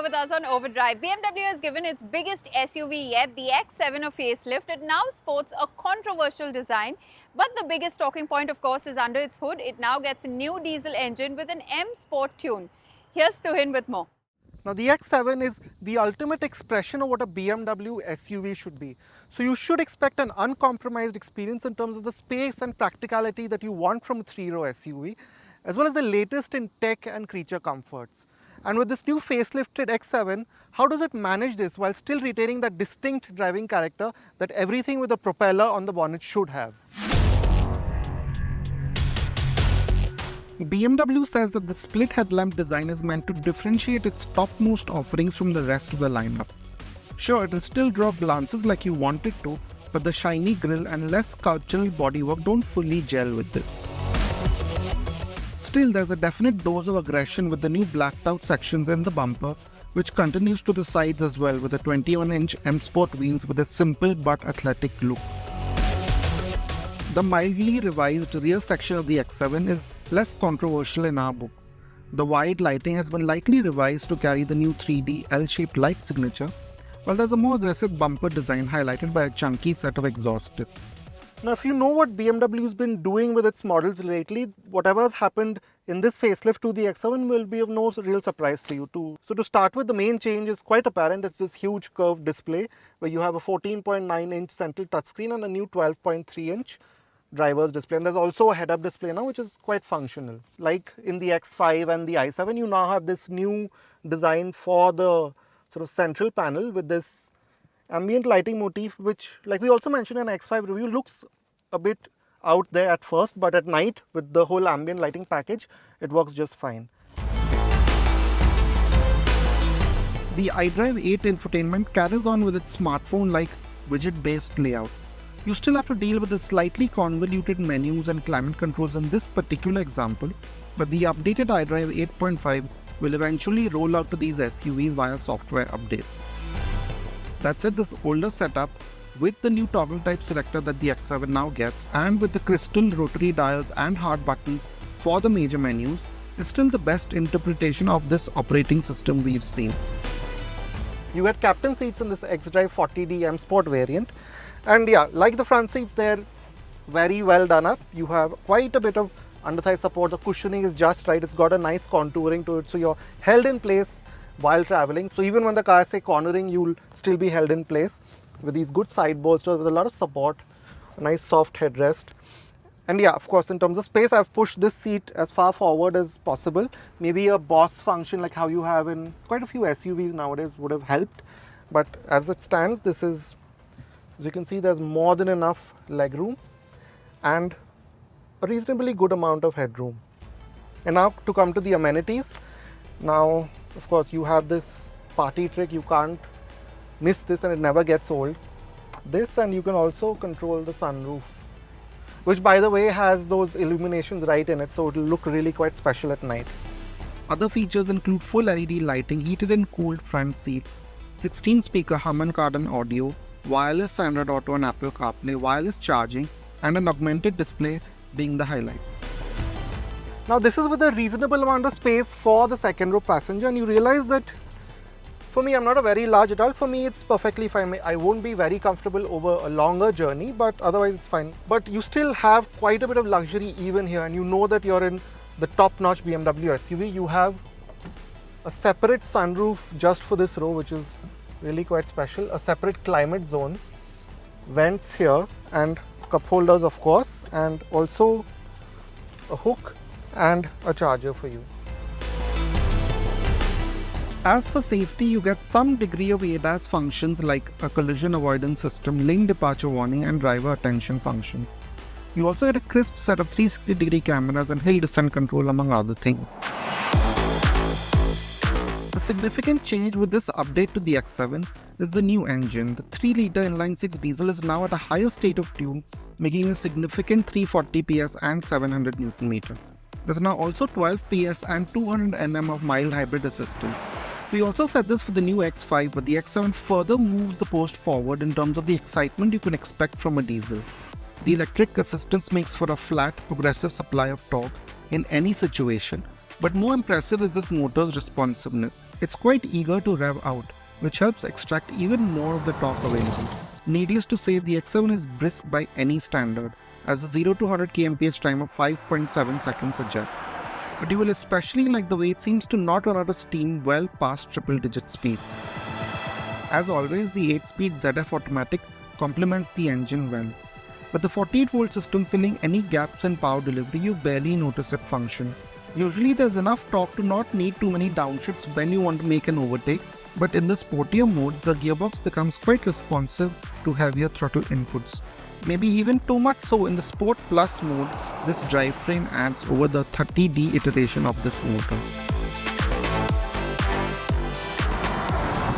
with us on Overdrive. BMW has given its biggest SUV yet, the X7, a facelift. It now sports a controversial design, but the biggest talking point, of course, is under its hood. It now gets a new diesel engine with an M Sport tune. Here's Tuhin with more. Now the X7 is the ultimate expression of what a BMW SUV should be. So you should expect an uncompromised experience in terms of the space and practicality that you want from a three-row SUV, as well as the latest in tech and creature comforts. And with this new facelifted X7, how does it manage this while still retaining that distinct driving character that everything with a propeller on the bonnet should have? BMW says that the split headlamp design is meant to differentiate its topmost offerings from the rest of the lineup. Sure, it will still draw glances like you want it to, but the shiny grille and less sculptural bodywork don't fully gel with it. Still, there's a definite dose of aggression with the new blacked out sections in the bumper, which continues to the sides as well with the 21-inch M Sport wheels with a simple but athletic look. The mildly revised rear section of the X7 is less controversial in our books. The wide lighting has been lightly revised to carry the new 3D L-shaped light signature, while there's a more aggressive bumper design highlighted by a chunky set of exhaust tips. Now, if you know what BMW's been doing with its models lately, whatever has happened in this facelift to the X7 will be of no real surprise to you too. So to start with, the main change is quite apparent. It's this huge curved display where you have a 14.9-inch central touchscreen and a new 12.3-inch driver's display. And there's also a head-up display now, which is quite functional. Like in the X5 and the i7, you now have this new design for the sort of central panel with this ambient lighting motif, which, like we also mentioned in X5 review, looks a bit out there at first, but at night with the whole ambient lighting package, it works just fine. The iDrive 8 infotainment carries on with its smartphone-like widget-based layout. You still have to deal with the slightly convoluted menus and climate controls in this particular example, but the updated iDrive 8.5 will eventually roll out to these SUVs via software updates. That said, this older setup with the new toggle type selector that the X7 now gets, and with the crystal rotary dials and hard buttons for the major menus, is still the best interpretation of this operating system we've seen. You get captain seats in this xDrive 40D M Sport variant, and yeah, like the front seats, they're very well done up. You have quite a bit of underthigh support. The cushioning is just right. It's got a nice contouring to it, so you're held in place while traveling. So even when the car is cornering, you'll still be held in place with these good side bolsters with a lot of support, a nice soft headrest. And yeah, of course, in terms of space, I've pushed this seat as far forward as possible. Maybe a boss function like how you have in quite a few SUVs nowadays would have helped. But as it stands, this is, as you can see, there's more than enough legroom and a reasonably good amount of headroom. And now to come to the amenities. Now, of course, you have this party trick. You can't miss this and it never gets old. This, and you can also control the sunroof, which by the way has those illuminations right in it, so it'll look really quite special at night. Other features include full LED lighting, heated and cooled front seats, 16-speaker Harman Kardon audio, wireless Android Auto and Apple CarPlay, wireless charging, and an augmented display being the highlight. Now this is with a reasonable amount of space for the second row passenger, and you realize that for me, I'm not a very large adult. For me, it's perfectly fine. I won't be very comfortable over a longer journey, but otherwise it's fine. But you still have quite a bit of luxury even here, and you know that you're in the top-notch BMW SUV. You have a separate sunroof just for this row, which is really quite special. A separate climate zone, vents here, and cup holders, of course, and also a hook and a charger for you. As for safety, you get some degree of ADAS functions like a collision avoidance system, lane departure warning, and driver attention function. You also get a crisp set of 360-degree cameras and hill descent control, among other things. A significant change with this update to the X7 is the new engine. The 3-liter inline-6 diesel is now at a higher state of tune, making a significant 340 PS and 700 Nm. There's now also 12 PS and 200 Nm of mild hybrid assistance. We also said this for the new X5, but the X7 further moves the post forward in terms of the excitement you can expect from a diesel. The electric assistance makes for a flat, progressive supply of torque in any situation, But more impressive is this motor's responsiveness. It's quite eager to rev out, which helps extract even more of the torque available. Needless to say, the X7 is brisk by any standard, as the 0 to 100 kmph time of 5.7 seconds suggests. But you will especially like the way it seems to not run out of steam well past triple-digit speeds. As always, the 8-speed ZF automatic complements the engine well. With the 48-volt system filling any gaps in power delivery, you barely notice it function. Usually there's enough torque to not need too many downshifts when you want to make an overtake, but in the sportier mode, the gearbox becomes quite responsive to heavier throttle inputs. Maybe even too much so in the Sport Plus mode, this drivetrain adds over the 30D iteration of this motor.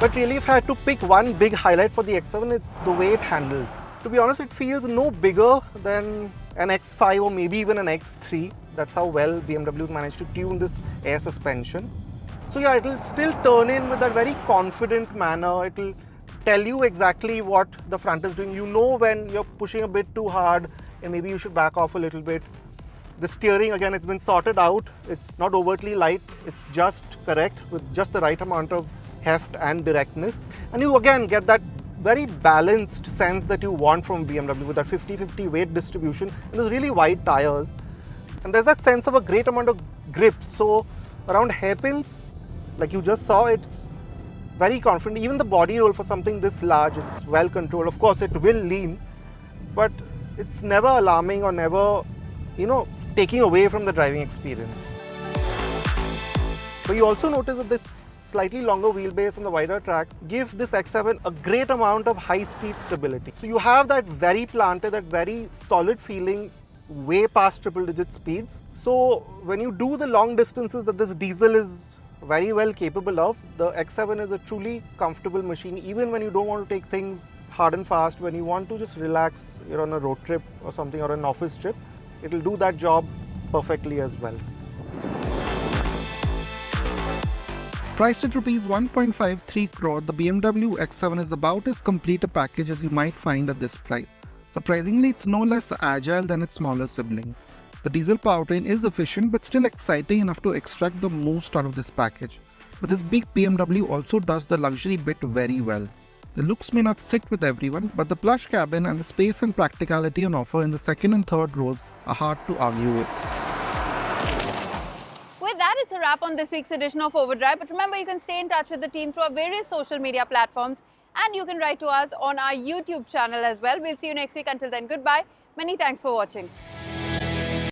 But really, if I had to pick one big highlight for the X7, it's the way it handles. To be honest, it feels no bigger than an X5 or maybe even an X3. That's how well BMW managed to tune this air suspension. So yeah, it'll still turn in with that very confident manner. It'll tell you exactly what the front is doing. You know when you're pushing a bit too hard and maybe you should back off a little bit. The steering, again, it's been sorted out. It's not overtly light. It's just correct with just the right amount of heft and directness. And you again get that very balanced sense that you want from BMW with that 50-50 weight distribution and those really wide tires. And there's that sense of a great amount of grip. So around hairpins, like you just saw, it's very confident. Even the body roll for something this large, it's well controlled. Of course, it will lean, but it's never alarming or never, taking away from the driving experience. But you also notice that this slightly longer wheelbase and the wider track give this X7 a great amount of high-speed stability. So you have that very planted, that very solid feeling way past triple-digit speeds. So when you do the long distances that this diesel is very well capable of, the X7 is a truly comfortable machine, even when you don't want to take things hard and fast, when you want to just relax, you're on a road trip or something or an office trip, it'll do that job perfectly as well. Priced at Rs 1.53 crore, the BMW X7 is about as complete a package as you might find at this price. Surprisingly, it's no less agile than its smaller sibling. The diesel powertrain is efficient but still exciting enough to extract the most out of this package. But this big BMW also does the luxury bit very well. The looks may not sit with everyone, but the plush cabin and the space and practicality on offer in the second and third rows are hard to argue with. With that, it's a wrap on this week's edition of Overdrive. But remember, you can stay in touch with the team through our various social media platforms, and you can write to us on our YouTube channel as well. We'll see you next week. Until then, goodbye. Many thanks for watching.